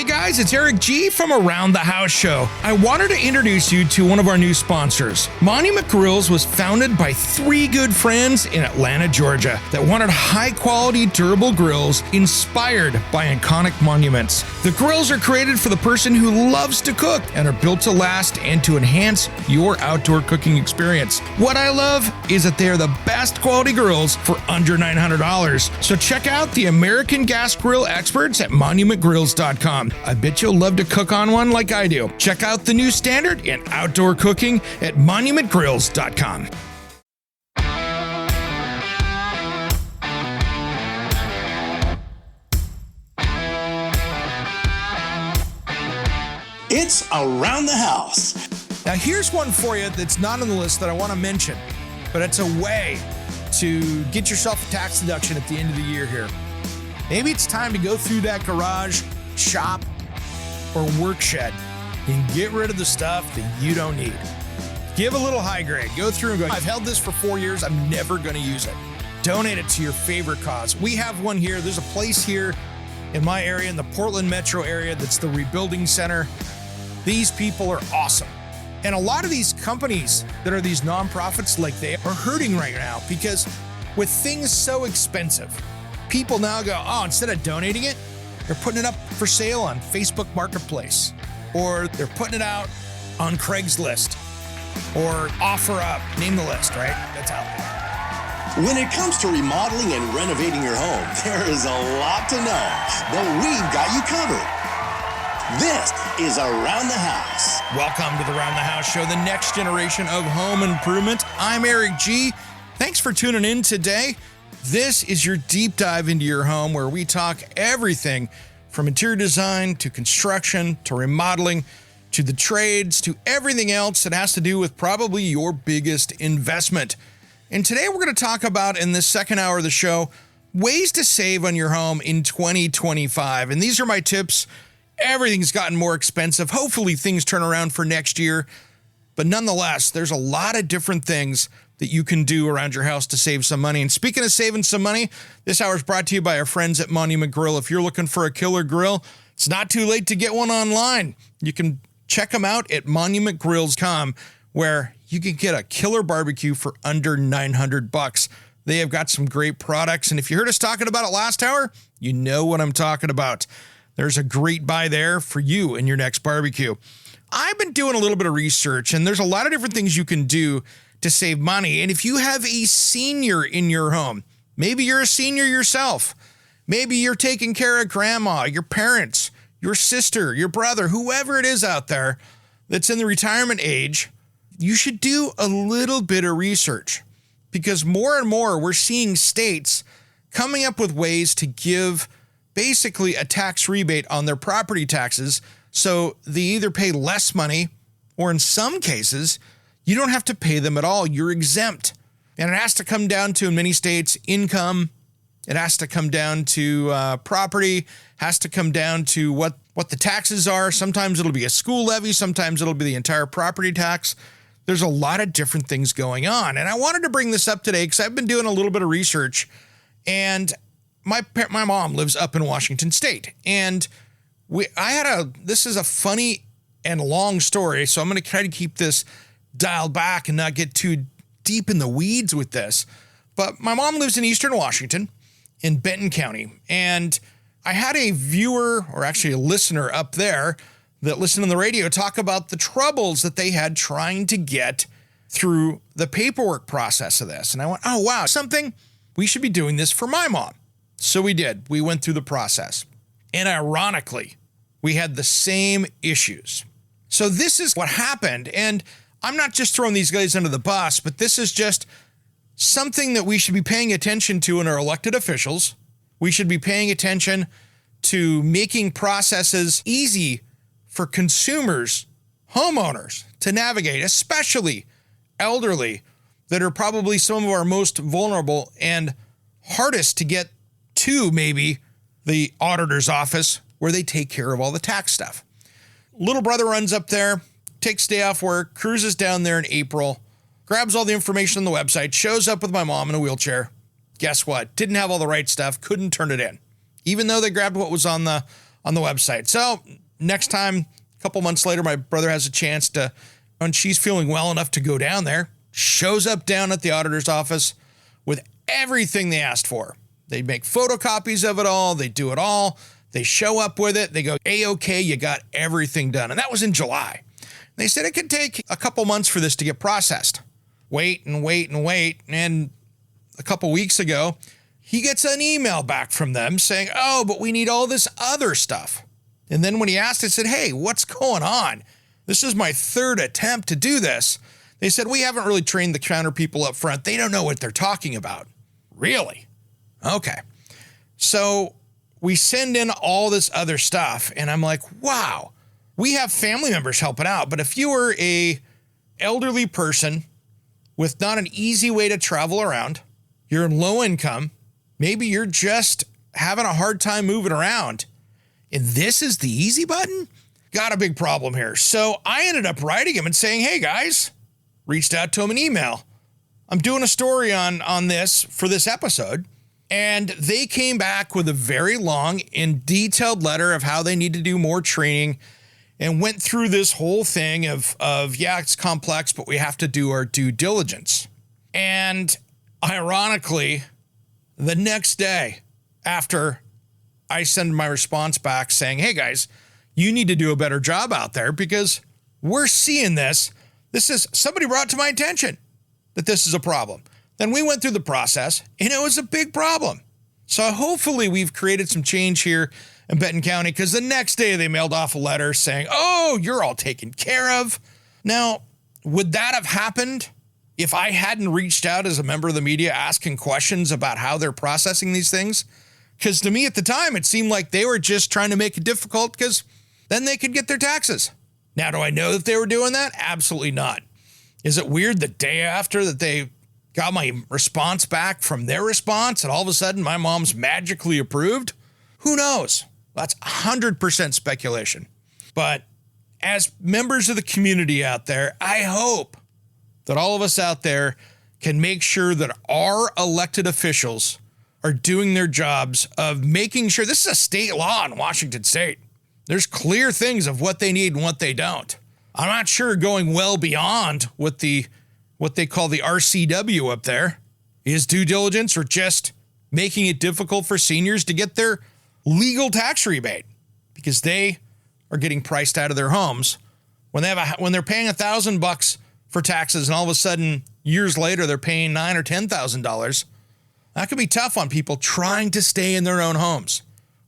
Hey guys, it's Eric G from Around the House Show. I wanted to introduce you to one of our new sponsors. Monument Grills was founded by three good friends in Atlanta, Georgia that wanted high-quality, durable grills inspired by iconic monuments. The grills are created for the person who loves to cook and are built to last and to enhance your outdoor cooking experience. What I love is that they are the best quality grills for under $900. So check out the American Gas Grill experts at monumentgrills.com. I bet you'll love to cook on one like I do. Check out the new standard in outdoor cooking at monumentgrills.com. It's Around the House. Now here's one for you that's not on the list that I want to mention, but it's a way to get yourself a tax deduction at the end of the year here. Maybe it's time to go through that garage, shop, or work shed and get rid of the stuff that you don't need. Give a little high grade. Go through and go, I've held this for 4 years. I'm never going to use it. Donate it to your favorite cause. We have one here. There's a place here in my area, in the Portland metro area, that's the Rebuilding Center. These people are awesome. And a lot of these companies that are these nonprofits, like they are hurting right now because with things so expensive, people now go, oh, instead of donating it, they're putting it up for sale on Facebook Marketplace, or they're putting it out on Craigslist, or OfferUp, name the list, right? That's out there. When it comes to remodeling and renovating your home, there is a lot to know, but we've got you covered. This is Around the House. Welcome to the Around the House Show, the next generation of home improvement. I'm Eric G. Thanks for tuning in today. This is your deep dive into your home where we talk everything from interior design to construction to remodeling to the trades to everything else that has to do with probably your biggest investment. And today we're going to talk about, in this second hour of the show, ways to save on your home in 2025. And these are my tips. Everything's gotten more expensive. Hopefully things turn around for next year. But nonetheless, there's a lot of different things that you can do around your house to save some money. And speaking of saving some money, this hour is brought to you by our friends at Monument Grill. If you're looking for a killer grill, it's not too late to get one online. You can check them out at monumentgrills.com, where you can get a killer barbecue for under $900. They have got some great products. And if you heard us talking about it last hour, you know what I'm talking about. There's a great buy there for you in your next barbecue. I've been doing a little bit of research, and there's a lot of different things you can do to save money. And if you have a senior in your home, maybe you're a senior yourself, maybe you're taking care of grandma, your parents, your sister, your brother, whoever it is out there that's in the retirement age, you should do a little bit of research, because more and more we're seeing states coming up with ways to give basically a tax rebate on their property taxes. So they either pay less money, or in some cases, you don't have to pay them at all. You're exempt. And it has to come down to, in many states, income. It has to come down to property, has to come down to what the taxes are. Sometimes it'll be a school levy. Sometimes it'll be the entire property tax. There's a lot of different things going on. And I wanted to bring this up today because I've been doing a little bit of research. And my mom lives up in Washington State. And this is a funny and long story, so I'm going to try to keep this dialed back and not get too deep in the weeds with this. But my mom lives in Eastern Washington in Benton County. And I had a viewer, or actually a listener up there that listened on the radio, talk about the troubles that they had trying to get through the paperwork process of this. And I went, oh, wow, we should be doing this for my mom. So we did. We went through the process. And ironically, we had the same issues. So this is what happened. And I'm not just throwing these guys under the bus, but this is just something that we should be paying attention to in our elected officials. We should be paying attention to making processes easy for consumers, homeowners to navigate, especially elderly that are probably some of our most vulnerable and hardest to get to, maybe the auditor's office where they take care of all the tax stuff. Little brother runs up there, takes day off work, cruises down there in April, grabs all the information on the website, shows up with my mom in a wheelchair. Guess what? Didn't have all the right stuff, couldn't turn it in. Even though they grabbed what was on the on the website. So next time, a couple months later, my brother has a chance to, and she's feeling well enough to go down there, shows up down at the auditor's office with everything they asked for. They make photocopies of it all. They do it all. They show up with it. They go, A-OK, you got everything done. And that was in July. They said it could take a couple months for this to get processed. Wait and wait and wait. And a couple weeks ago, he gets an email back from them saying, oh, but we need all this other stuff. And then when he asked, I said, hey, what's going on? This is my third attempt to do this. They said, we haven't really trained the counter people up front. They don't know what they're talking about. Really? Okay. So we send in all this other stuff, and I'm like, wow, we have family members helping out. But if you were a elderly person with not an easy way to travel around, you're low income, maybe you're just having a hard time moving around, and this is the easy button? Got a big problem here. So I ended up writing him and saying, hey guys, reached out to him an email. I'm doing a story on this for this episode. And they came back with a very long and detailed letter of how they need to do more training and went through this whole thing of yeah, it's complex, but we have to do our due diligence. And ironically, the next day after I send my response back saying, hey guys, you need to do a better job out there because we're seeing this. This is somebody brought to my attention that this is a problem. Then we went through the process, and it was a big problem. So hopefully we've created some change here in Benton County, because the next day they mailed off a letter saying, oh, you're all taken care of. Now, would that have happened if I hadn't reached out as a member of the media asking questions about how they're processing these things? Because to me at the time, it seemed like they were just trying to make it difficult because then they could get their taxes. Now, do I know that they were doing that? Absolutely not. Is it weird the day after that they got my response back from their response and all of a sudden my mom's magically approved? Who knows? That's 100% speculation. But as members of the community out there, I hope that all of us out there can make sure that our elected officials are doing their jobs of making sure. This is a state law in Washington State. There's clear things of what they need and what they don't. I'm not sure going well beyond what they call the RCW up there is due diligence, or just making it difficult for seniors to get their legal tax rebate because they are getting priced out of their homes when they're paying $1,000 for taxes, and all of a sudden years later they're paying $9,000 or $10,000. That could be tough on people trying to stay in their own homes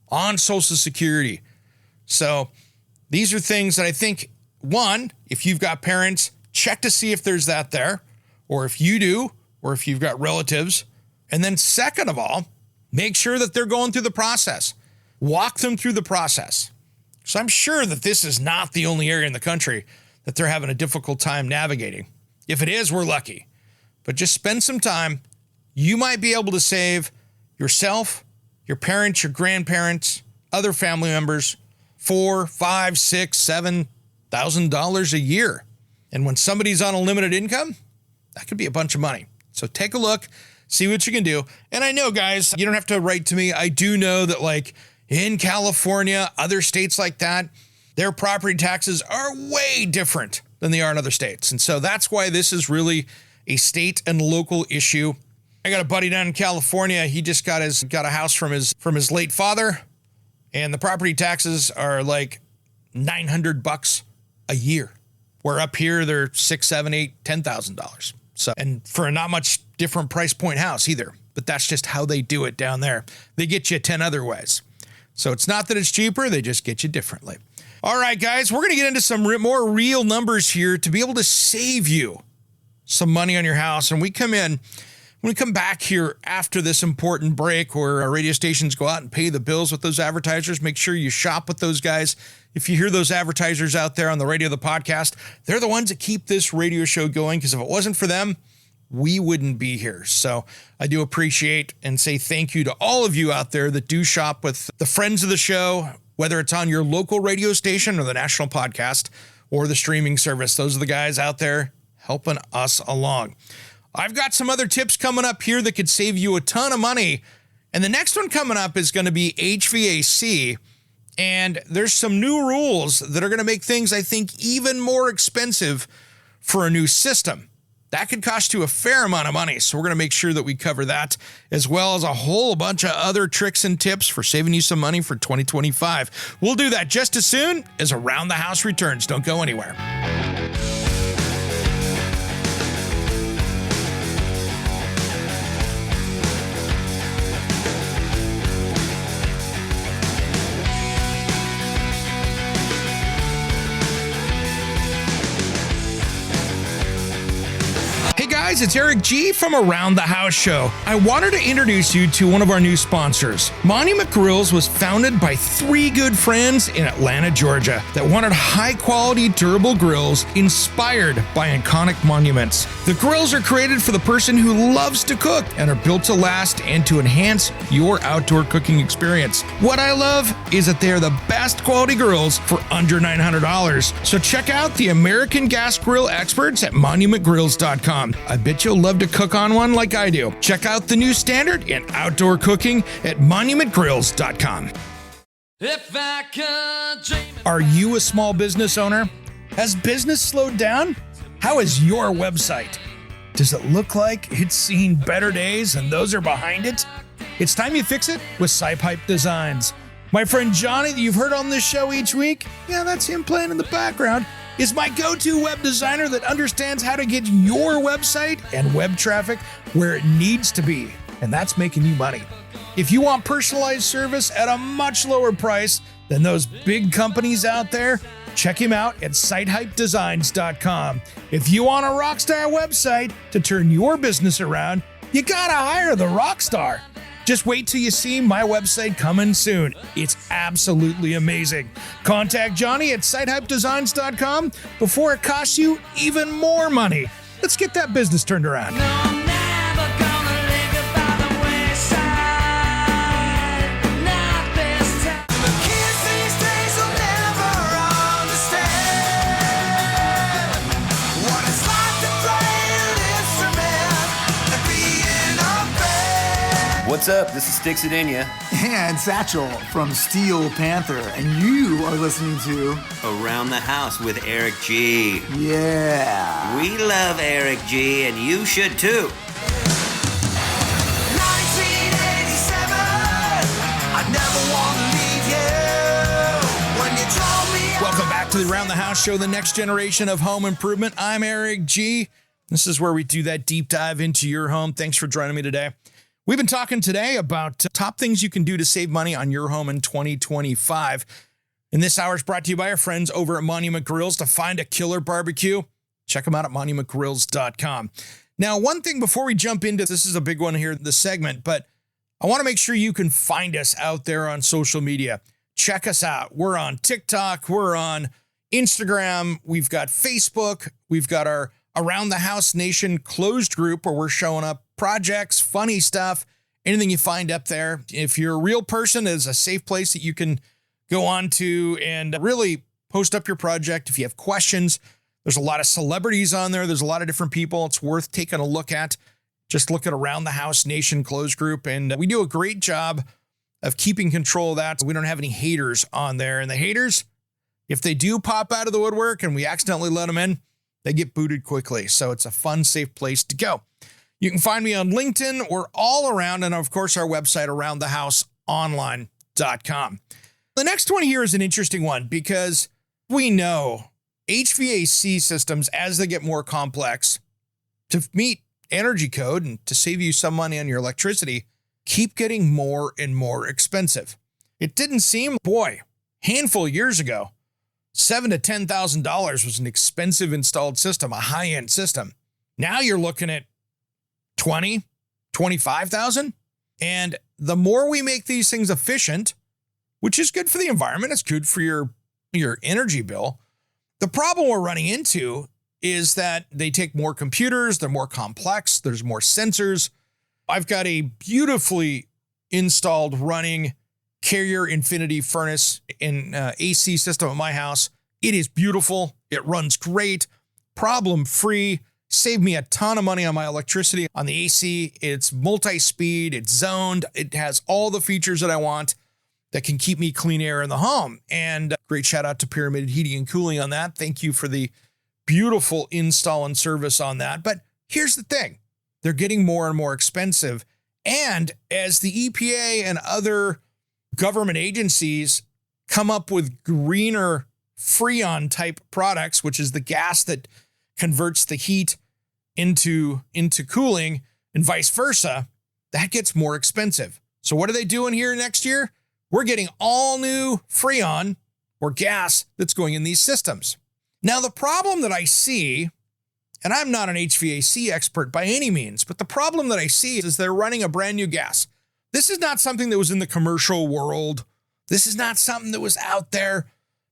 on Social Security. So these are things that I think, one, if you've got parents, check to see if there's that there, or if you do, or if you've got relatives. And then second of all, make sure that they're going through the process. Walk them through the process. So I'm sure that this is not the only area in the country that they're having a difficult time navigating. If it is, we're lucky. But just spend some time. You might be able to save yourself, your parents, your grandparents, other family members $4,000, $5,000, $6,000, $7,000 a year. And when somebody's on a limited income, that could be a bunch of money. So take a look, see what you can do. And I know, guys, you don't have to write to me. I do know that, like, in California, other states like that, their property taxes are way different than they are in other states. And so that's why this is really a state and local issue. I got a buddy down in California. He just got a house from his late father, and the property taxes are like $900 a year. Where up here they're $6,000, $7,000, $8,000, $10,000. So, and for a not much different price point house either. But that's just how they do it down there. They get you 10 other ways. So it's not that it's cheaper, they just get you differently. All right, guys, we're going to get into some more real numbers here to be able to save you some money on your house. And when we come back here after this important break where our radio stations go out and pay the bills with those advertisers, make sure you shop with those guys. If you hear those advertisers out there on the radio, the podcast, they're the ones that keep this radio show going, because if it wasn't for them, we wouldn't be here. So I do appreciate and say thank you to all of you out there that do shop with the friends of the show, whether it's on your local radio station or the national podcast or the streaming service. Those are the guys out there helping us along. I've got some other tips coming up here that could save you a ton of money. And the next one coming up is going to be HVAC. And there's some new rules that are going to make things, I think, even more expensive for a new system. That could cost you a fair amount of money. So we're going to make sure that we cover that, as well as a whole bunch of other tricks and tips for saving you some money for 2025. We'll do that just as soon as Around the House returns. Don't go anywhere. Hey guys, it's Eric G from Around the House Show. I wanted to introduce you to one of our new sponsors. Monument Grills was founded by three good friends in Atlanta, Georgia that wanted high-quality, durable grills inspired by iconic monuments. The grills are created for the person who loves to cook and are built to last and to enhance your outdoor cooking experience. What I love is that they are the best quality grills for under $900. So check out the American gas grill experts at monumentgrills.com. I bet you'll love to cook on one like I do. Check out the new standard in outdoor cooking at monumentgrills.com. Are you a small business owner? Has business slowed down? How is your website? Does it look like it's seen better days and those are behind it? It's time you fix it with SciPipe Designs. My friend Johnny that you've heard on this show each week, yeah, that's him playing in the background, is my go-to web designer that understands how to get your website and web traffic where it needs to be, and that's making you money. If you want personalized service at a much lower price than those big companies out there, check him out at sitehypedesigns.com. If you want a rockstar website to turn your business around, you gotta hire the rockstar. Just wait till you see my website coming soon. It's absolutely amazing. Contact Johnny at sitehypedesigns.com before it costs you even more money. Let's get that business turned around. What's up? This is Sticks It In Ya. And Satchel from Steel Panther, and you are listening to Around the House with Eric G. Yeah. We love Eric G, and you should too. 1987, I never want to leave you. When you told me Welcome back to the Around the House Show, the next generation of home improvement. I'm Eric G. This is where we do that deep dive into your home. Thanks for joining me today. We've been talking today about top things you can do to save money on your home in 2025. And this hour is brought to you by our friends over at Monument Grills. To find a killer barbecue, check them out at monumentgrills.com. Now, one thing before we jump into this is a big one here, the segment, but I want to make sure you can find us out there on social media. Check us out. We're on TikTok. We're on Instagram. We've got Facebook. We've got our Around the House Nation closed group where we're showing up projects, funny stuff, anything you find up there. If you're a real person, it's a safe place that you can go on to and really post up your project. If you have questions, there's a lot of celebrities on there. There's a lot of different people. It's worth taking a look at. Just look at Around the House Nation closed group. And we do a great job of keeping control of that. We don't have any haters on there. And the haters, if they do pop out of the woodwork and we accidentally let them in, they get booted quickly. So it's a fun, safe place to go. You can find me on LinkedIn. We're all around. And of course, our website, aroundthehouseonline.com. The next one here is an interesting one because we know HVAC systems, as they get more complex, to meet energy code and to save you some money on your electricity, keep getting more and more expensive. It didn't seem, handful of years ago, $7,000 to $10,000 was an expensive installed system, a high-end system. Now you're looking at $20,000, $25,000. And the more we make these things efficient, which is good for the environment, it's good for your energy bill. The problem we're running into is that they take more computers, they're more complex, there's more sensors. I've got a beautifully installed running Carrier Infinity furnace in AC system at my house. It is beautiful. It runs great, problem-free, saved me a ton of money on my electricity. On the AC, it's multi-speed, it's zoned, it has all the features that I want. that can keep me clean air in the home. And great shout out to Pyramid Heating and Cooling on that. Thank you for the beautiful install and service on that. But here's the thing. They're getting more and more expensive. And as the EPA and other government agencies come up with greener Freon type products, which is the gas that converts the heat into cooling and vice versa, that gets more expensive. So what are they doing here next year? We're getting all new Freon or gas that's going in these systems. Now, the problem that I see, and I'm not an HVAC expert by any means, but the problem that I see is they're running a brand new gas. This is not something that was in the commercial world. This is not something that was out there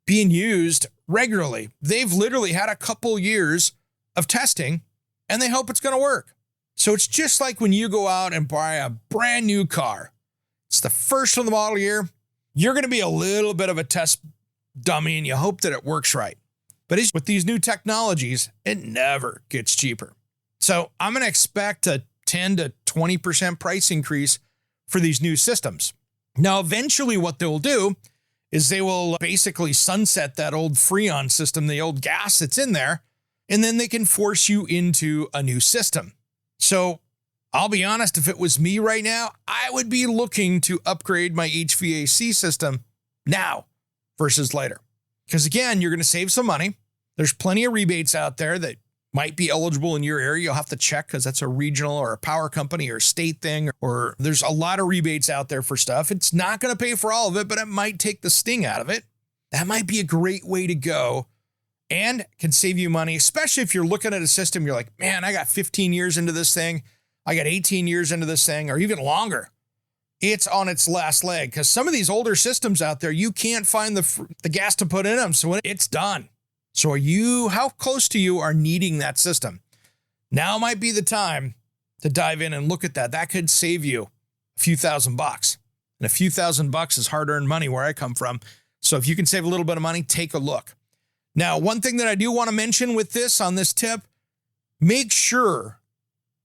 being used regularly. They've literally had a couple years of testing and they hope it's going to work. So it's just like when you go out and buy a brand new car. It's the first of the model year. You're going to be a little bit of a test dummy and you hope that it works right. But with these new technologies, it never gets cheaper. So I'm going to expect a 10 to 20% price increase for these new systems. Now, eventually what they'll do is they will basically sunset that old Freon system, the old gas that's in there, and then they can force you into a new system. So I'll be honest, if it was me right now, I would be looking to upgrade my HVAC system now versus later. Because again, you're going to save some money. There's plenty of rebates out there that might be eligible in your area. You'll have to check because that's a regional or a power company or a state thing, or there's a lot of rebates out there for stuff. It's not going to pay for all of it, but it might take the sting out of it. That might be a great way to go and can save you money, especially if you're looking at a system. You're like, man, I got 15 years into this thing. I got 18 years into this thing, or even longer. It's on its last leg because some of these older systems out there, you can't find the gas to put in them. So it's done. So how close to you are needing that system? Now might be the time to dive in and look at that. That could save you a few $1,000. And a few $1,000 is hard-earned money where I come from. So if you can save a little bit of money, take a look. Now, one thing that I do want to mention with this on this tip, make sure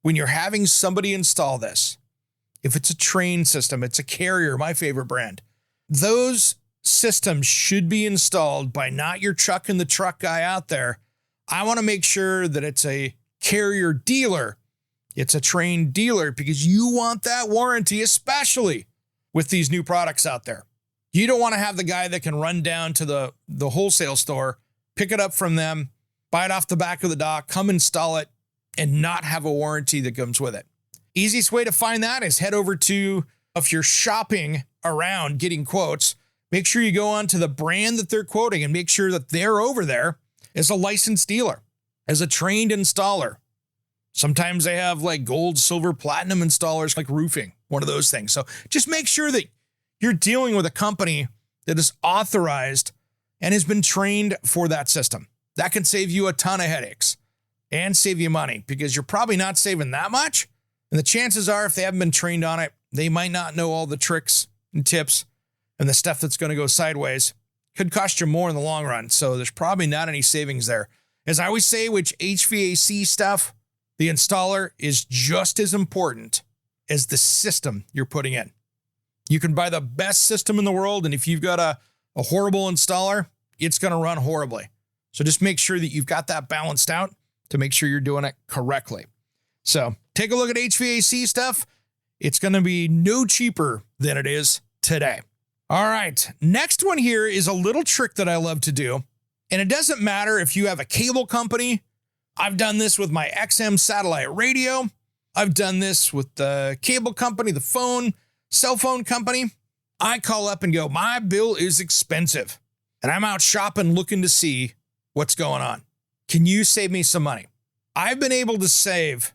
when you're having somebody install this, if it's a Train system, it's a Carrier, my favorite brand, those systems should be installed by not your Chuck in the truck guy out there. I want to make sure that it's a Carrier dealer. It's a Train dealer because you want that warranty, especially with these new products out there. You don't want to have the guy that can run down to the wholesale store, pick it up from them, buy it off the back of the dock, come install it, and not have a warranty that comes with it. Easiest way to find that is head over to, if you're shopping around getting quotes, make sure you go on to the brand that they're quoting and make sure that they're over there as a licensed dealer, as a trained installer. Sometimes they have like gold, silver, platinum installers, like roofing, one of those things. So just make sure that you're dealing with a company that is authorized and has been trained for that system. That can save you a ton of headaches and save you money because you're probably not saving that much. And the chances are, if they haven't been trained on it, they might not know all the tricks and tips and the stuff that's going to go sideways. Could cost you more in the long run. So there's probably not any savings there. As I always say, with HVAC stuff, the installer is just as important as the system you're putting in. You can buy the best system in the world, and if you've got a horrible installer, it's going to run horribly. So just make sure that you've got that balanced out to make sure you're doing it correctly. So take a look at HVAC stuff. It's going to be no cheaper than it is today. All right, next one here is a little trick that I love to do, and it doesn't matter if you have a cable company. I've done this with my XM satellite radio. I've done this with the cable company, the cell phone company. I call up and go, my bill is expensive, and I'm out shopping looking to see what's going on. Can you save me some money? I've been able to save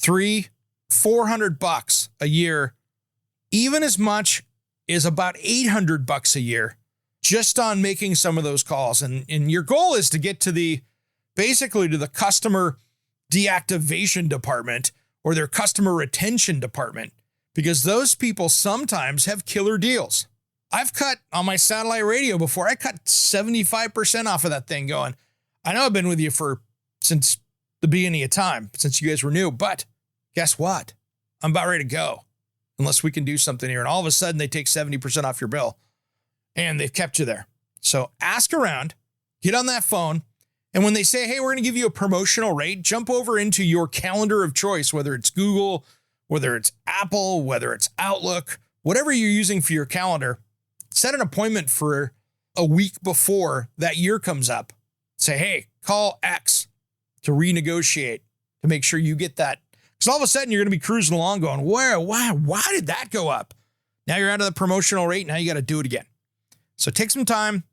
$400 a year, even as much is about $800 a year just on making some of those calls. And your goal is to get to basically to the customer deactivation department or their customer retention department, because those people sometimes have killer deals. I've cut on my satellite radio before. I cut 75% off of that thing going, I know I've been with you since the beginning of time, since you guys were new, but guess what? I'm about ready to go unless we can do something here. And all of a sudden they take 70% off your bill. and they've kept you there. So ask around, get on that phone, and when they say, hey, we're going to give you a promotional rate, jump over into your calendar of choice, whether it's Google, whether it's Apple, whether it's Outlook, whatever you're using for your calendar, set an appointment for a week before that year comes up. Say, hey, call X to renegotiate, to make sure you get that. Because all of a sudden you're going to be cruising along going, why did that go up? Now you're out of the promotional rate. Now you got to do it again. So take some time,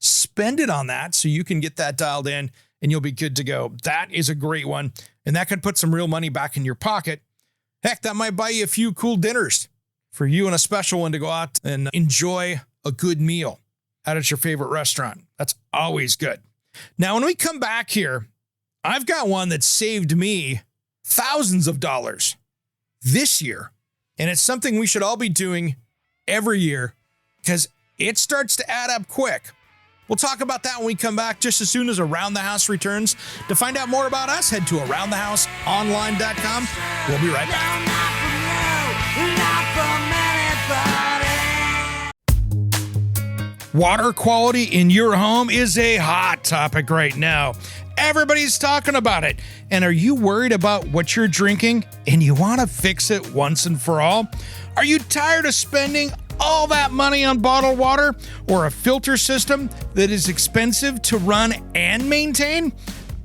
spend it on that so you can get that dialed in and you'll be good to go. That is a great one. And that could put some real money back in your pocket. Heck, that might buy you a few cool dinners for you and a special one to go out and enjoy a good meal out at your favorite restaurant. That's always good. Now, when we come back here, I've got one that saved me thousands of dollars this year. And it's something we should all be doing every year because it starts to add up quick. We'll talk about that when we come back just as soon as Around the House returns. To find out more about us, head to AroundTheHouseOnline.com. We'll be right back. Water quality in your home is a hot topic right now. Everybody's talking about it. And are you worried about what you're drinking and you want to fix it once and for all? Are you tired of spending all that money on bottled water or a filter system that is expensive to run and maintain?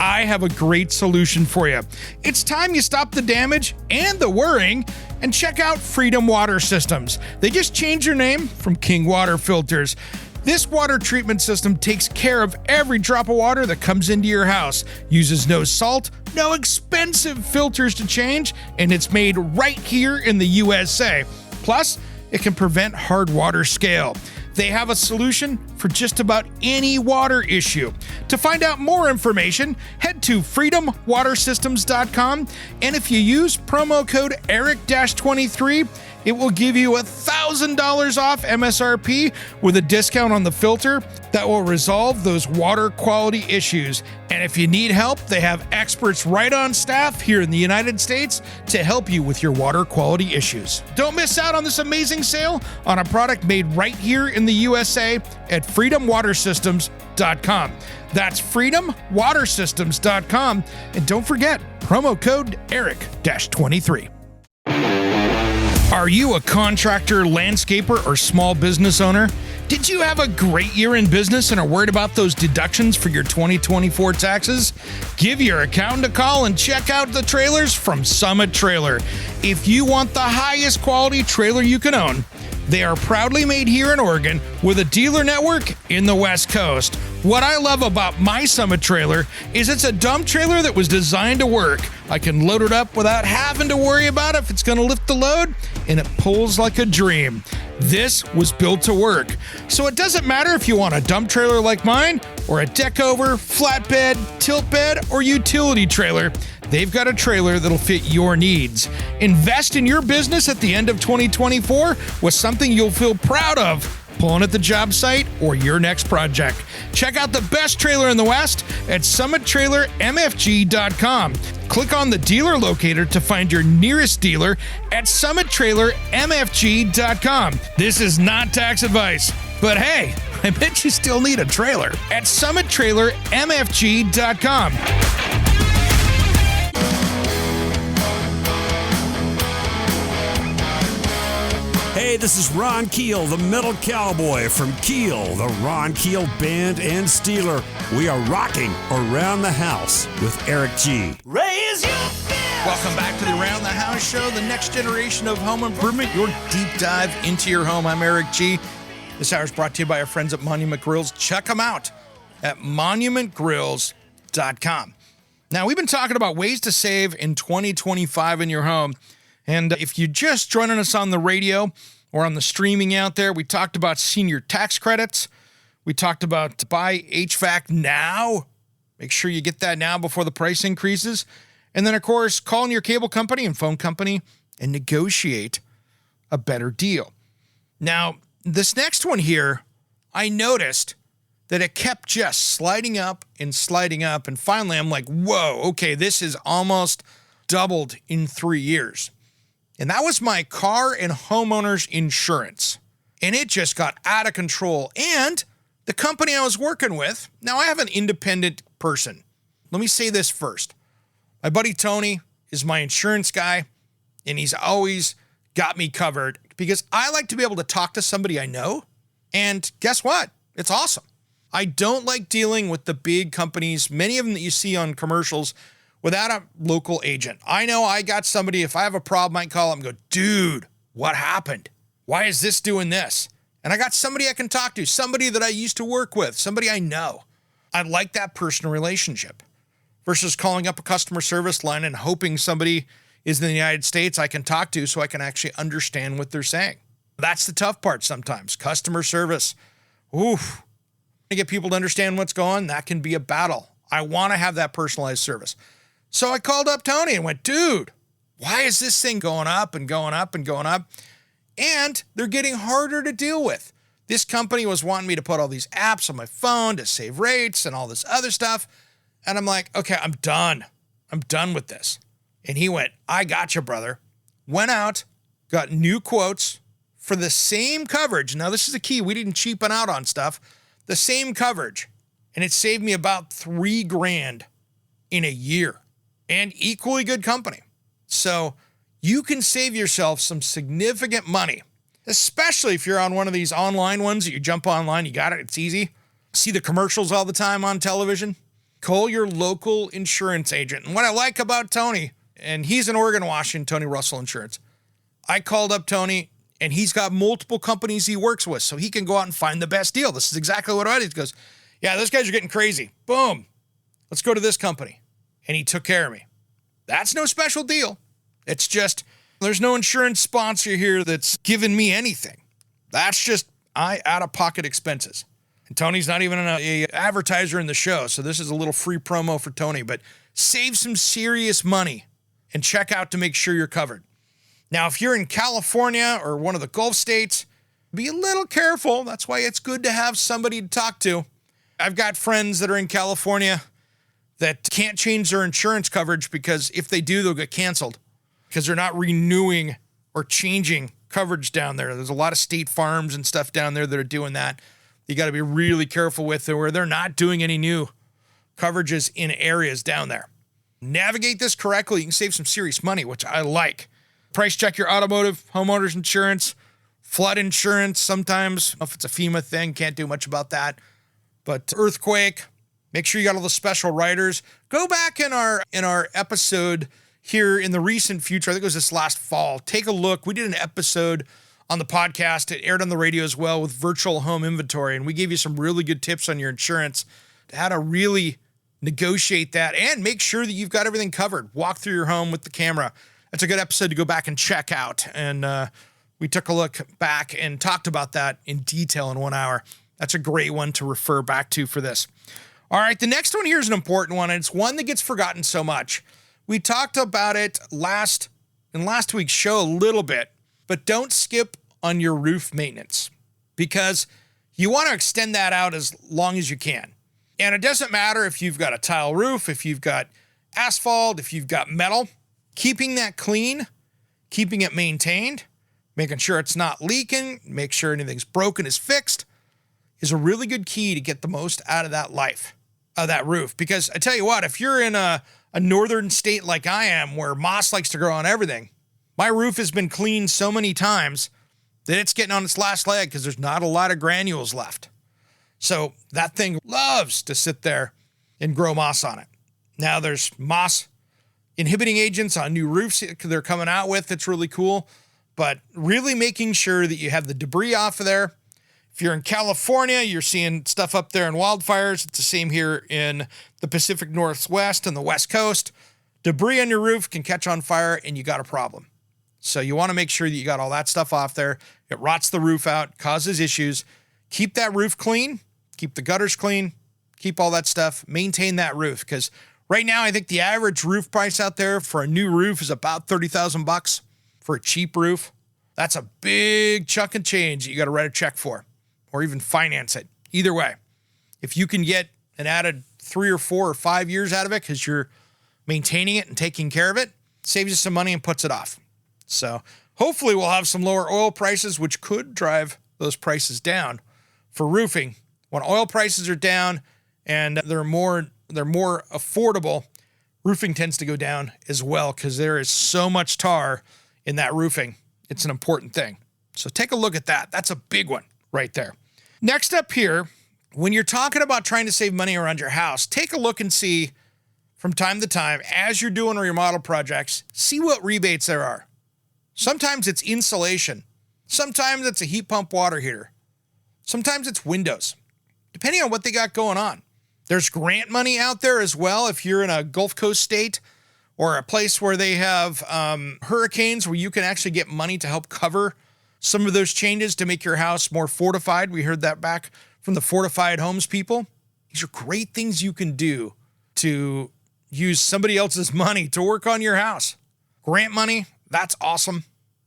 I have a great solution for you. It's time you stop the damage and the worrying and check out Freedom Water Systems. They just changed their name from King Water Filters. This water treatment system takes care of every drop of water that comes into your house, uses no salt, no expensive filters to change, and it's made right here in the USA. Plus, it can prevent hard water scale. They have a solution for just about any water issue. To find out more information, head to freedomwatersystems.com, and if you use promo code ERIC-23, it will give you $1,000 off MSRP with a discount on the filter that will resolve those water quality issues. And if you need help, they have experts right on staff here in the United States to help you with your water quality issues. Don't miss out on this amazing sale on a product made right here in the USA at freedomwatersystems.com. That's freedomwatersystems.com. And don't forget, promo code ERIC-23. Are you a contractor, landscaper, or small business owner? Did you have a great year in business and are worried about those deductions for your 2024 taxes? Give your accountant a call and check out the trailers from Summit Trailer. If you want the highest quality trailer you can own, they are proudly made here in Oregon with a dealer network in the West Coast. What I love about my Summit trailer is it's a dump trailer that was designed to work. I can load it up without having to worry about if it's going to lift the load, and it pulls like a dream. This was built to work. So it doesn't matter if you want a dump trailer like mine, or a deck over, flatbed, tilt bed, or utility trailer. They've got a trailer that'll fit your needs. Invest in your business at the end of 2024 with something you'll feel proud of pulling at the job site or your next project. Check out the best trailer in the West at summittrailermfg.com. Click on the dealer locator to find your nearest dealer at summittrailermfg.com. This is not tax advice, but hey, I bet you still need a trailer at summittrailermfg.com. Hey, this is Ron Keel, the Metal Cowboy from Keel, the Ron Keel Band and Steeler. We are rocking Around the House with Eric G. Raise your fist. Welcome back to the Around the House show, the next generation of home improvement, your deep dive into your home. I'm Eric G. This hour is brought to you by our friends at Monument Grills. Check them out at monumentgrills.com. Now, we've been talking about ways to save in 2025 in your home. And if you're just joining us on the radio or on the streaming out there, we talked about senior tax credits. We talked about buy HVAC now. Make sure you get that now before the price increases. And then, of course, call in your cable company and phone company and negotiate a better deal. Now, this next one here, I noticed that it kept just sliding up. And finally, I'm like, whoa, okay, this is almost doubled in 3 years. And that was my car and homeowner's insurance. and it just got out of control. And the company I was working with, now I have an independent person. Let me say this first. My buddy Tony is my insurance guy, and he's always got me covered because I like to be able to talk to somebody I know. And guess what? It's awesome. I don't like dealing with the big companies, many of them that you see on commercials, without a local agent. I know I got somebody, if I have a problem, I can call them and go, dude, what happened? Why is this doing this? And I got somebody I can talk to, somebody that I used to work with, somebody I know. I like that personal relationship versus calling up a customer service line and hoping somebody is in the United States I can talk to so I can actually understand what they're saying. That's the tough part sometimes. Customer service. Oof. To get people to understand what's going on, that can be a battle. I want to have that personalized service. So I called up Tony and went, dude, why is this thing going up and going up and going up? And they're getting harder to deal with. This company was wanting me to put all these apps on my phone to save rates and all this other stuff. And I'm like, okay, I'm done. I'm done with this. And he went, I got you, brother. Went out, got new quotes for the same coverage. Now, this is the key. We didn't cheapen out on stuff. The same coverage. And it saved me about $3,000 in a year. And equally good company. So you can save yourself some significant money, especially if you're on one of these online ones that you jump online, you got it, it's easy. See the commercials all the time on television? Call your local insurance agent. And what I like about Tony, and he's in Oregon, Washington, Tony Russell Insurance. I called up Tony, and he's got multiple companies he works with, so he can go out and find the best deal. This is exactly what I did. He goes, yeah, those guys are getting crazy. Boom. Let's go to this company. And he took care of me. That's no special deal. It's just, there's no insurance sponsor here that's giving me anything. That's just out-of-pocket expenses. And Tony's not even an advertiser in the show, so this is a little free promo for Tony. But save some serious money and check out to make sure you're covered. Now, if you're in California or one of the Gulf states, be a little careful. That's why it's good to have somebody to talk to. I've got friends that are in California that can't change their insurance coverage because if they do, they'll get canceled because they're not renewing or changing coverage down there. There's a lot of state farms and stuff down there that are doing that. You got to be really careful with it, where they're not doing any new coverages in areas down there. Navigate this correctly. You can save some serious money, which I like. Price check your automotive, homeowners insurance, flood insurance. Sometimes, if it's a FEMA thing, can't do much about that. But earthquake, make sure you got all the special riders. Go back in our episode here in the recent future. I think it was this last fall. Take a look. We did an episode on the podcast. It aired on the radio as well with virtual home inventory. And we gave you some really good tips on your insurance, how to really negotiate that and make sure that you've got everything covered. Walk through your home with the camera. That's a good episode to go back and check out. And we took a look back and talked about that in detail in 1 hour. That's a great one to refer back to for this. All right, the next one here is an important one, and it's one that gets forgotten so much. We talked about it in last week's show a little bit, but don't skip on your roof maintenance because you want to extend that out as long as you can. And it doesn't matter if you've got a tile roof, if you've got asphalt, if you've got metal. Keeping that clean, keeping it maintained, making sure it's not leaking, make sure anything's broken is fixed, is a really good key to get the most out of that life, of that roof. Because I tell you what, if you're in a northern state like I am, where moss likes to grow on everything, my roof has been cleaned so many times that it's getting on its last leg because there's not a lot of granules left. So that thing loves to sit there and grow moss on it. Now there's moss inhibiting agents on new roofs they're coming out with. It's really cool. But really making sure that you have the debris off of there. If you're in California, you're seeing stuff up there in wildfires. It's the same here in the Pacific Northwest and the West Coast. Debris on your roof can catch on fire and you got a problem. So you want to make sure that you got all that stuff off there. It rots the roof out, causes issues. Keep that roof clean. Keep the gutters clean. Keep all that stuff. Maintain that roof, because right now I think the average roof price out there for a new roof is about $30,000 for a cheap roof. That's a big chunk of change that you got to write a check for, or even finance it. Either way, if you can get an added 3 or 4 or 5 years out of it because you're maintaining it and taking care of it, saves you some money and puts it off. So hopefully we'll have some lower oil prices, which could drive those prices down for roofing. When oil prices are down and they're more affordable, roofing tends to go down as well because there is so much tar in that roofing. It's an important thing. So take a look at that. That's a big one right there. Next up here, when you're talking about trying to save money around your house, take a look and see from time to time, as you're doing remodel projects, see what rebates there are. Sometimes it's insulation. Sometimes it's a heat pump water heater. Sometimes it's windows, depending on what they got going on. There's grant money out there as well if you're in a Gulf Coast state or a place where they have hurricanes where you can actually get money to help cover some of those changes to make your house more fortified. We heard that back from the Fortified Homes people. These are great things you can do to use somebody else's money to work on your house. Grant money, that's awesome,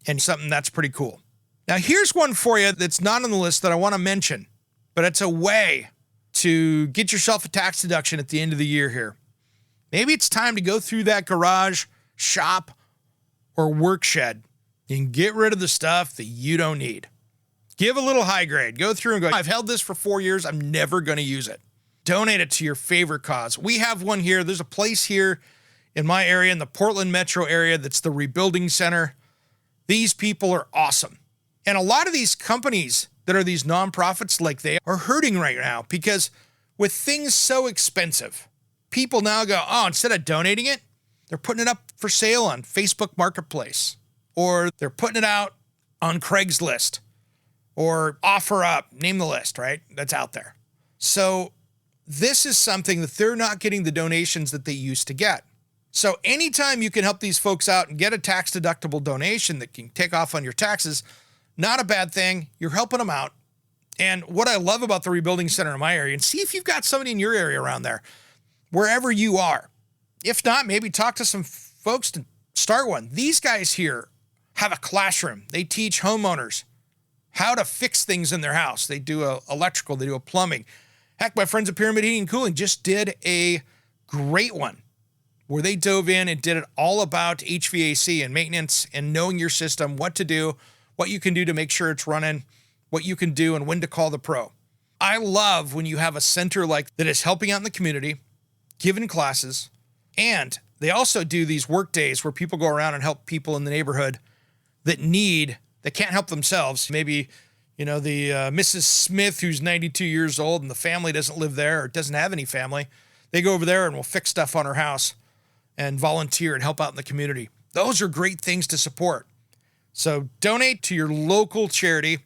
and something that's pretty cool. Now, here's one for you that's not on the list that I want to mention, but it's a way to get yourself a tax deduction at the end of the year here. Maybe it's time to go through that garage, shop, or work shed and get rid of the stuff that you don't need. Give a little high grade. Go through and go, I've held this for 4 years. I'm never going to use it. Donate it to your favorite cause. We have one here. There's a place here in my area, in the Portland metro area, that's the Rebuilding Center. These people are awesome. And a lot of these companies that are these nonprofits, like they are hurting right now because with things so expensive, people now go, oh, instead of donating it, they're putting it up for sale on Facebook Marketplace, or they're putting it out on Craigslist, or OfferUp, name the list, right? That's out there. So this is something that they're not getting the donations that they used to get. So anytime you can help these folks out and get a tax deductible donation that can take off on your taxes, not a bad thing. You're helping them out. And what I love about the Rebuilding Center in my area, and see if you've got somebody in your area around there, wherever you are. If not, maybe talk to some folks to start one. These guys here have a classroom. They teach homeowners how to fix things in their house. They do electrical, they do plumbing. Heck, my friends at Pyramid Heating and Cooling just did a great one where they dove in and did it all about HVAC and maintenance and knowing your system, what to do, what you can do to make sure it's running, what you can do, and when to call the pro. I love when you have a center like that is helping out in the community, giving classes, and they also do these work days where people go around and help people in the neighborhood that can't help themselves. Maybe, the Mrs. Smith, who's 92 years old and the family doesn't live there or doesn't have any family. They go over there and will fix stuff on her house and volunteer and help out in the community. Those are great things to support. So donate to your local charity.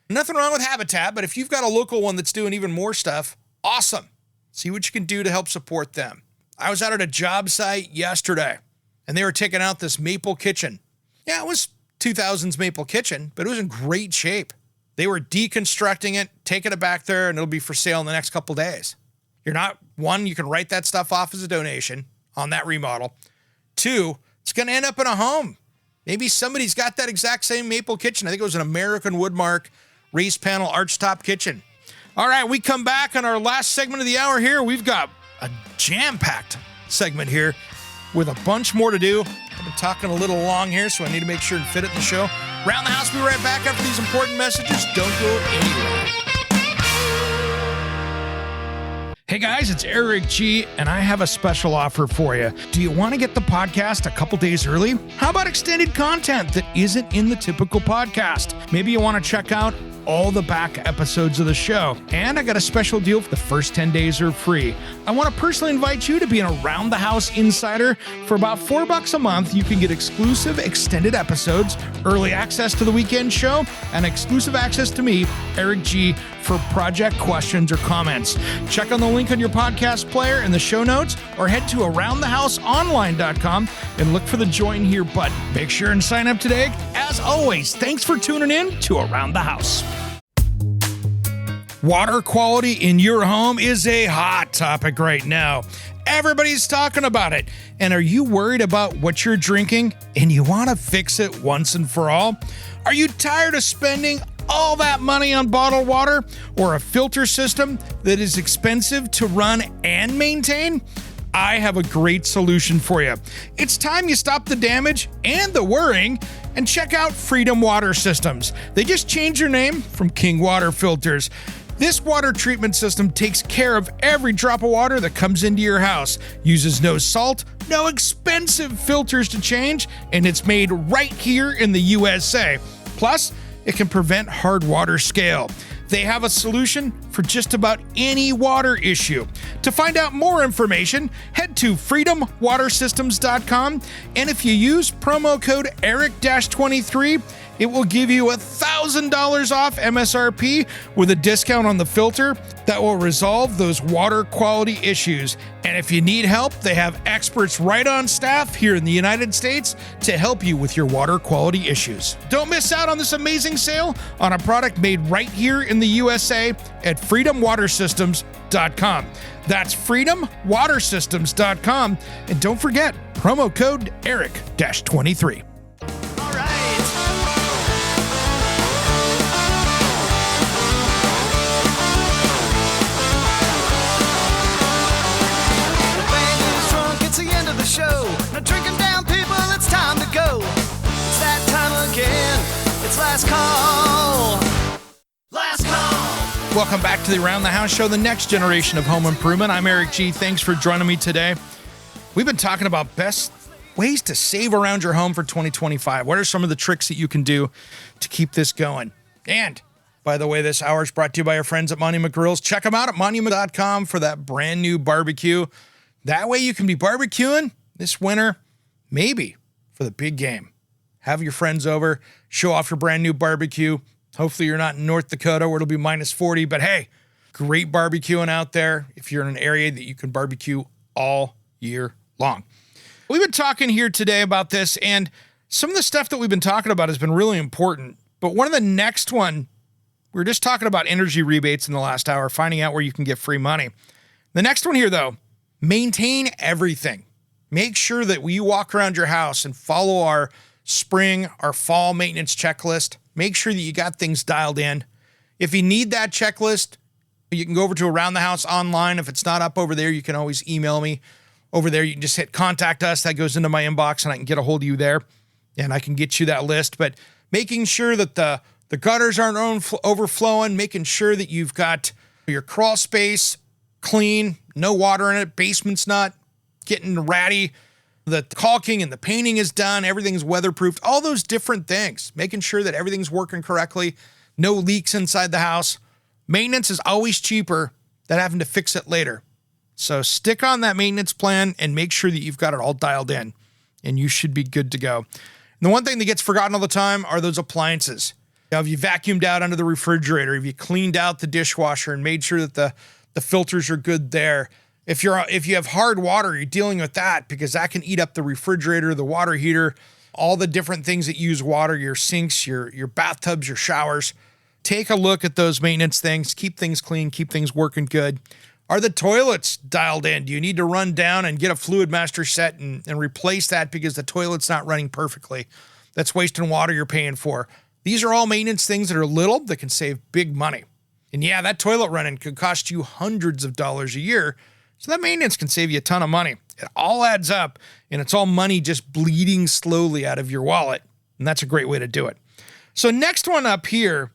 Nothing wrong with Habitat, but if you've got a local one that's doing even more stuff, awesome. See what you can do to help support them. I was out at a job site yesterday, and they were taking out this maple kitchen. Yeah, it was 2000s maple kitchen, but it was in great shape. They were deconstructing it, taking it back there, and it'll be for sale in the next couple days. You can write that stuff off as a donation on that remodel. 2, it's going to end up in a home. Maybe somebody's got that exact same maple kitchen. I think it was an American Woodmark raised panel archtop kitchen. All right, we come back on our last segment of the hour here. We've got a jam-packed segment here with a bunch more to do. I've been talking a little long here, so I need to make sure and fit it in the show. Round the House, we'll be right back after these important messages. Don't go anywhere. Hey guys, it's Eric G, and I have a special offer for you. Do you want to get the podcast a couple days early? How about extended content that isn't in the typical podcast? Maybe you want to check out all the back episodes of the show. And I got a special deal for the first 10 days are free. I want to personally invite you to be an Around the House insider. For about $4 a month, you can get exclusive extended episodes, early access to the weekend show, and exclusive access to me, Eric G, for project questions or comments. Check on the link on your podcast player in the show notes, or head to aroundthehouseonline.com and look for the join here button. Make sure and sign up today. As always, thanks for tuning in to Around the House. Water quality in your home is a hot topic right now. Everybody's talking about it. And are you worried about what you're drinking and you want to fix it once and for all? Are you tired of spending all that money on bottled water or a filter system that is expensive to run and maintain? I have a great solution for you. It's time you stop the damage and the worrying And check out Freedom Water Systems. They just changed their name from King Water Filters. This water treatment system takes care of every drop of water that comes into your house, uses no salt, no expensive filters to change, and it's made right here in the USA. Plus, it can prevent hard water scale. They have a solution for just about any water issue. To find out more information, head to freedomwatersystems.com, and if you use promo code ERIC-23, it will give you $1,000 off MSRP with a discount on the filter that will resolve those water quality issues. And if you need help, they have experts right on staff here in the United States to help you with your water quality issues. Don't miss out on this amazing sale on a product made right here in the USA at freedomwatersystems.com. That's freedomwatersystems.com. And don't forget, promo code ERIC-23. Show. Now drinking down, people, it's time to go. It's that time again. It's last call. Last call. Welcome back to the Around the House Show, the next generation of home improvement. I'm Eric G. Thanks for joining me today. We've been talking about best ways to save around your home for 2025. What are some of the tricks that you can do to keep this going? And by the way, this hour is brought to you by our friends at Monument Grills. Check them out at monument.com for that brand new barbecue. That way you can be barbecuing this winter, maybe for the big game. Have your friends over, show off your brand new barbecue. Hopefully you're not in North Dakota where it'll be minus 40, but hey, great barbecuing out there if you're in an area that you can barbecue all year long. We've been talking here today about this, and some of the stuff that we've been talking about has been really important, but one of the next one, we were just talking about energy rebates in the last hour, finding out where you can get free money. The next one here, though, maintain everything. Make sure that when you walk around your house and follow our spring, our fall maintenance checklist, make sure that you got things dialed in. If you need that checklist, you can go over to Around the House online. If it's not up over there, you can always email me over there. You can just hit contact us. That goes into my inbox and I can get a hold of you there and I can get you that list. But making sure that the gutters aren't overflowing, making sure that you've got your crawl space clean, no water in it, basement's not getting ratty, the caulking and the painting is done, everything's weatherproofed, all those different things, making sure that everything's working correctly, no leaks inside the house. Maintenance is always cheaper than having to fix it later. So stick on that maintenance plan and make sure that you've got it all dialed in and you should be good to go. And the one thing that gets forgotten all the time are those appliances. Now, have you vacuumed out under the refrigerator? Have you cleaned out the dishwasher and made sure that the filters are good there? If you have hard water, you're dealing with that because that can eat up the refrigerator, the water heater, all the different things that use water, your sinks, your bathtubs, your showers. Take a look at those maintenance things. Keep things clean. Keep things working good. Are the toilets dialed in? Do you need to run down and get a fluid master set and replace that because the toilet's not running perfectly? That's wasting water you're paying for. These are all maintenance things that are little that can save big money. And yeah, that toilet running could cost you hundreds of dollars a year. So that maintenance can save you a ton of money. It all adds up, and it's all money just bleeding slowly out of your wallet, and that's a great way to do it. So next one up here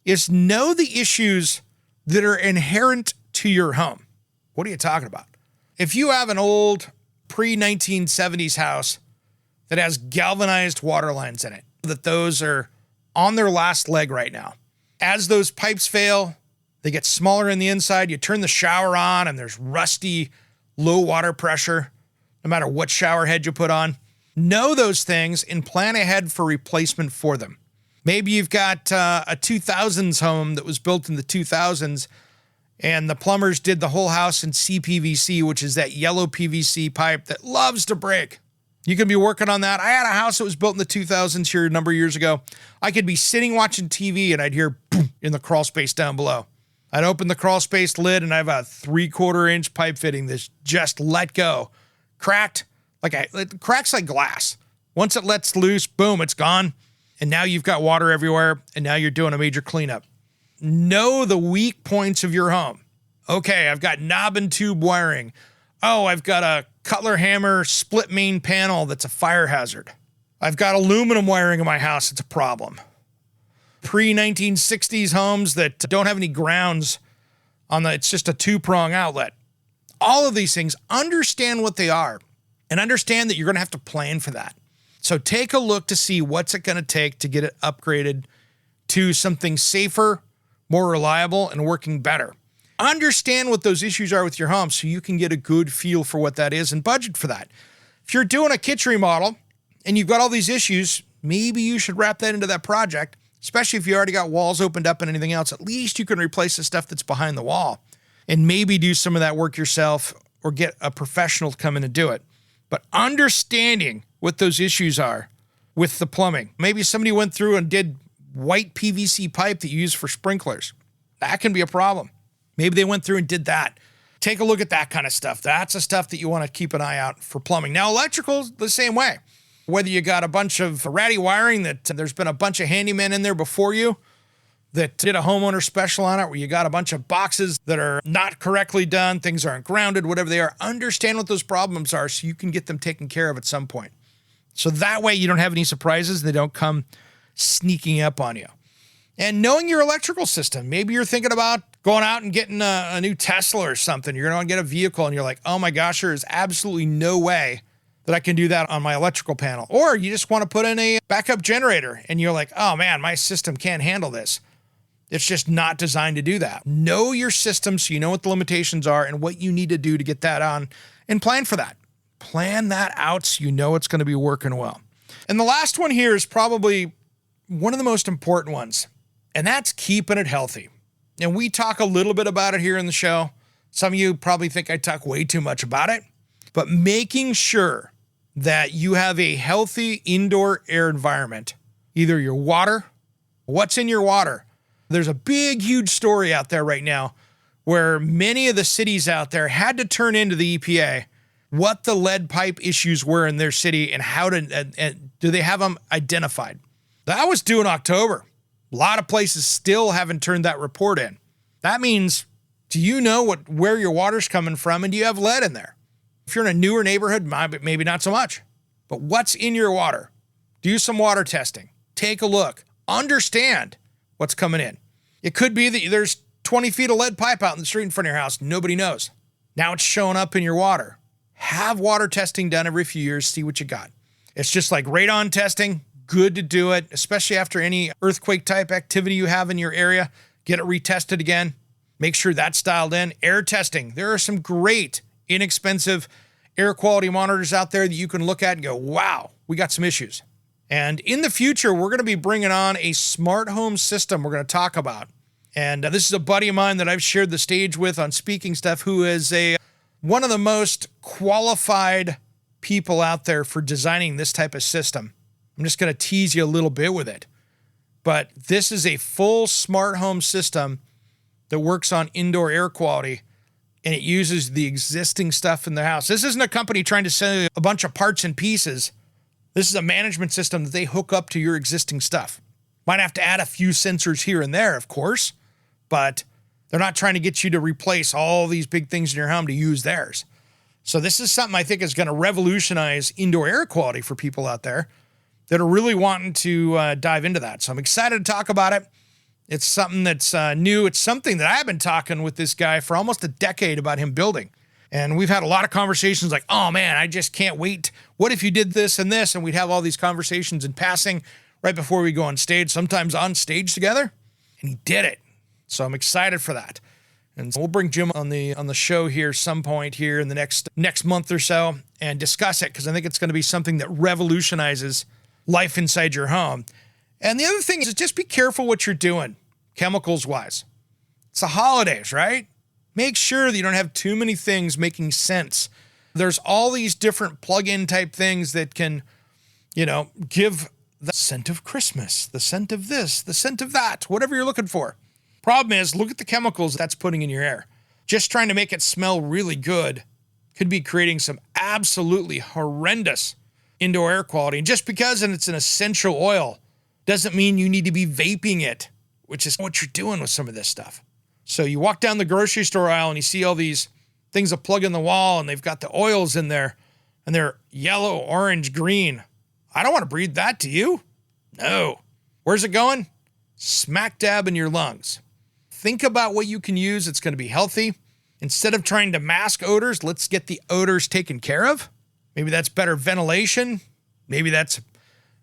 is know the issues that are inherent to your home. What are you talking about? If you have an old pre-1970s house that has galvanized water lines in it, that those are on their last leg right now. As those pipes fail, they get smaller in the inside. You turn the shower on and there's rusty, low water pressure, no matter what shower head you put on. Know those things and plan ahead for replacement for them. Maybe you've got a 2000s home that was built in the 2000s and the plumbers did the whole house in CPVC, which is that yellow PVC pipe that loves to break. You can be working on that. I had a house that was built in the 2000s here a number of years ago. I could be sitting watching TV and I'd hear boom in the crawl space down below. I'd open the crawl space lid and I have a 3/4 inch pipe fitting that's just let go. Cracked, it cracks like glass. Once it lets loose, boom, it's gone. And now you've got water everywhere and now you're doing a major cleanup. Know the weak points of your home. Okay, I've got knob and tube wiring. Oh, I've got a Cutler hammer split main panel that's a fire hazard. I've got aluminum wiring in my house. It's a problem. Pre-1960s homes that don't have any grounds it's just a two-prong outlet. All of these things, understand what they are and understand that you're going to have to plan for that. So take a look to see what's it going to take to get it upgraded to something safer, more reliable, and working better. Understand what those issues are with your home so you can get a good feel for what that is and budget for that. If you're doing a kitchen remodel and you've got all these issues, maybe you should wrap that into that project, especially if you already got walls opened up and anything else. At least you can replace the stuff that's behind the wall and maybe do some of that work yourself or get a professional to come in and do it. But understanding what those issues are with the plumbing. Maybe somebody went through and did white PVC pipe that you use for sprinklers. That can be a problem. Maybe they went through and did that. Take a look at that kind of stuff. That's the stuff that you want to keep an eye out for plumbing. Now, electrical's the same way. Whether you got a bunch of ratty wiring that there's been a bunch of handymen in there before you that did a homeowner special on it, where you got a bunch of boxes that are not correctly done, things aren't grounded, whatever they are, understand what those problems are so you can get them taken care of at some point. So that way you don't have any surprises. They don't come sneaking up on you. And knowing your electrical system, maybe you're thinking about going out and getting a new Tesla or something. You're going to get a vehicle and you're like, oh my gosh, there is absolutely no way that I can do that on my electrical panel. Or you just want to put in a backup generator and you're like, oh man, my system can't handle this. It's just not designed to do that. Know your system so you know what the limitations are and what you need to do to get that on and plan for that. Plan that out so you know it's going to be working well. And the last one here is probably one of the most important ones, and that's keeping it healthy. And we talk a little bit about it here in the show. Some of you probably think I talk way too much about it, but making sure that you have a healthy indoor air environment, either your water, what's in your water. There's a big, huge story out there right now where many of the cities out there had to turn into the EPA what the lead pipe issues were in their city and how to, do they have them identified. That was due in October. A lot of places still haven't turned that report in. That means, do you know where your water's coming from and do you have lead in there? If you're in a newer neighborhood, maybe not so much. But what's in your water? Do some water testing. Take a look. Understand what's coming in. It could be that there's 20 feet of lead pipe out in the street in front of your house. Nobody knows. Now it's showing up in your water. Have water testing done every few years. See what you got. It's just like radon testing. Good to do it, especially after any earthquake type activity you have in your area. Get it retested again. Make sure that's dialed in. Air testing. There are some great inexpensive air quality monitors out there that you can look at and go, wow, we got some issues. And in the future, we're going to be bringing on a smart home system we're going to talk about. And this is a buddy of mine that I've shared the stage with on speaking stuff, who is one of the most qualified people out there for designing this type of system. I'm just going to tease you a little bit with it. But this is a full smart home system that works on indoor air quality, and it uses the existing stuff in the house. This isn't a company trying to sell you a bunch of parts and pieces. This is a management system that they hook up to your existing stuff. Might have to add a few sensors here and there, of course, but they're not trying to get you to replace all these big things in your home to use theirs. So this is something I think is going to revolutionize indoor air quality for people out there that are really wanting to dive into that. So I'm excited to talk about it. It's something that's new. It's something that I've been talking with this guy for almost a decade about him building. And we've had a lot of conversations like, oh man, I just can't wait. What if you did this and this? And we'd have all these conversations in passing right before we go on stage, sometimes on stage together. And he did it. So I'm excited for that. And so we'll bring Jim on the show here some point here in the next month or so and discuss it, because I think it's going to be something that revolutionizes life inside your home. And the other thing is just be careful what you're doing, chemicals wise. It's the holidays, right? Make sure that you don't have too many things making sense. There's all these different plug-in type things that can, give the scent of Christmas, the scent of this, the scent of that, whatever you're looking for. Problem is, look at the chemicals that's putting in your air. Just trying to make it smell really good could be creating some absolutely horrendous indoor air quality. And just because it's an essential oil doesn't mean you need to be vaping it, which is what you're doing with some of this stuff. So you walk down the grocery store aisle and you see all these things that plug in the wall and they've got the oils in there and they're yellow, orange, green. I don't want to breathe that, do you? No. Where's it going? Smack dab in your lungs. Think about what you can use that's going to be healthy. Instead of trying to mask odors, let's get the odors taken care of. Maybe that's better ventilation. Maybe that's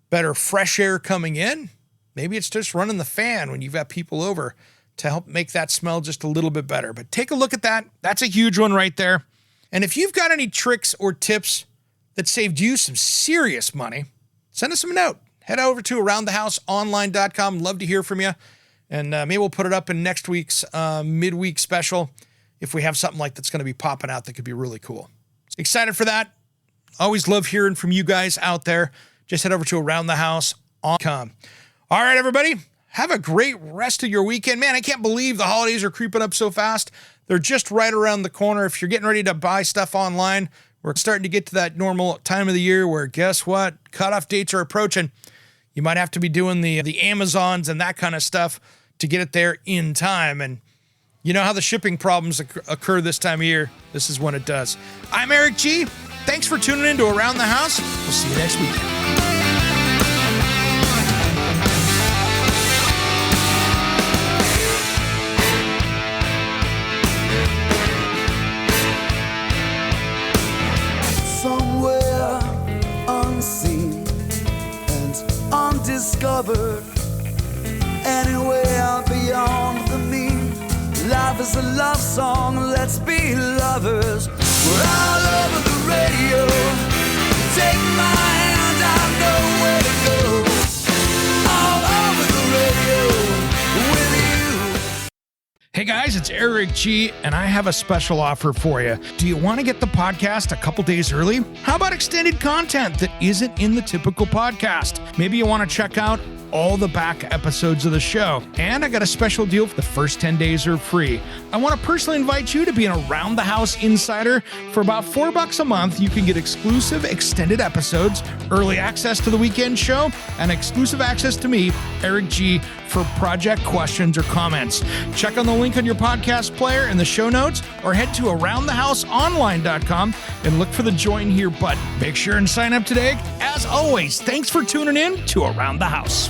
better fresh air coming in. Maybe it's just running the fan when you've got people over to help make that smell just a little bit better. But take a look at that. That's a huge one right there. And if you've got any tricks or tips that saved you some serious money, send us a note. Head over to aroundthehouseonline.com. Love to hear from you. And maybe we'll put it up in next week's midweek special if we have something like that's going to be popping out that could be really cool. Excited for that. Always love hearing from you guys out there. Just head over to aroundthehouseonline.com. All right, everybody. Have a great rest of your weekend. Man, I can't believe the holidays are creeping up so fast. They're just right around the corner. If you're getting ready to buy stuff online, we're starting to get to that normal time of the year where, guess what? Cutoff dates are approaching. You might have to be doing the Amazons and that kind of stuff to get it there in time. And you know how the shipping problems occur this time of year. This is when it does. I'm Eric G. Thanks for tuning in to Around the House. We'll see you next weekend. Somewhere unseen and undiscovered, anywhere beyond the mean. Life is a love song, let's be lovers. We're all over the radio. Take my hand, I know where to go. All over the radio with you. Hey guys, it's Eric G, and I have a special offer for you. Do you want to get the podcast a couple days early? How about extended content that isn't in the typical podcast? Maybe you want to check out all the back episodes of the show. And I got a special deal for the first 10 days are free. I want to personally invite you to be an Around the House insider. For about $4 a month, you can get exclusive extended episodes, early access to the weekend show, and exclusive access to me, Eric G, for project questions or comments. Check on the link on your podcast player in the show notes or head to aroundthehouseonline.com and look for the join here button. Make sure and sign up today. As always, thanks for tuning in to Around the House.